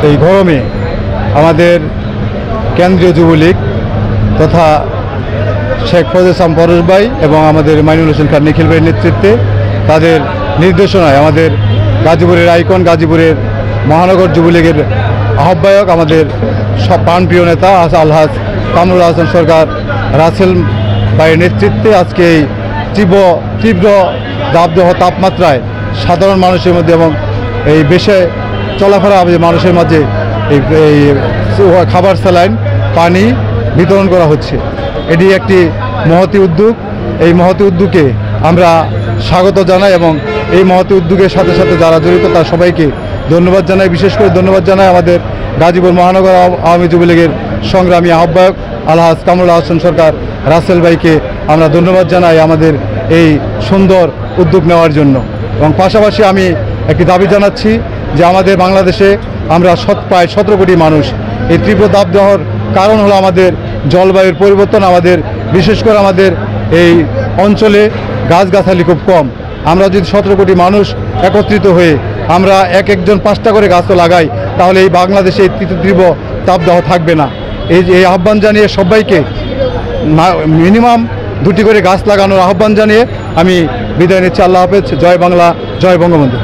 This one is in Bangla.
এই গরমে আমাদের কেন্দ্রীয় যুবলীগ তথা শেখ ফজল ইসলাম পরশ ভাই এবং আমাদের মাইনুল হোসেন খান নিখিল ভাইয়ের নেতৃত্বে তাদের নির্দেশনায় আমাদের গাজীপুরের আইকন, গাজীপুরের মহানগর যুবলীগের আহ্বায়ক, আমাদের সব প্রাণপ্রিয় নেতা আলহাজ কামরুল হাসান সরকার রাসেল ভাইয়ের নেতৃত্বে আজকে এই তীব্র দাবদাহ তাপমাত্রায় সাধারণ মানুষের মধ্যে এবং এই বেশে চলাফেরা মানুষের মাঝে এই খাবার স্যালাইন পানি বিতরণ করা হচ্ছে। এটি একটি মহতী উদ্যোগ। এই মহতী উদ্যোগে আমরা স্বাগত জানাই এবং এই মহতী উদ্যোগের সাথে সাথে যারা জড়িত তার সবাইকে ধন্যবাদ জানাই। বিশেষ করে ধন্যবাদ জানাই আমাদের গাজীপুর মহানগর আওয়ামী যুবলীগের সংগ্রামী আহ্বায়ক আলহাজ কামরুল হাসান সরকার রাসেল ভাইকে আমরা ধন্যবাদ জানাই আমাদের এই সুন্দর উদ্যোগ নেওয়ার জন্য। এবং পাশাপাশি আমি একটি দাবি জানাচ্ছি যে আমাদের বাংলাদেশে আমরা প্রায় 17 কোটি মানুষ। এই তীব্র দাবদাহর কারণ হলো আমাদের জলবায়ুর পরিবর্তন। আমাদের বিশেষ করে আমাদের এই অঞ্চলে গাছগাছালি খুব কম। আমরা যদি 17 কোটি মানুষ একত্রিত হয়ে আমরা একজন 5টা করে গাছও লাগাই তাহলে এই বাংলাদেশে এই তীব্র তাপদাহ থাকবে না। এই আহ্বান জানিয়ে সবাইকে মিনিমাম 2টি করে গাছ লাগানোর আহ্বান জানিয়ে আমি বিদায় নিচ্ছি। আল্লাহ হাফেজ। জয় বাংলা, জয় বঙ্গবন্ধু।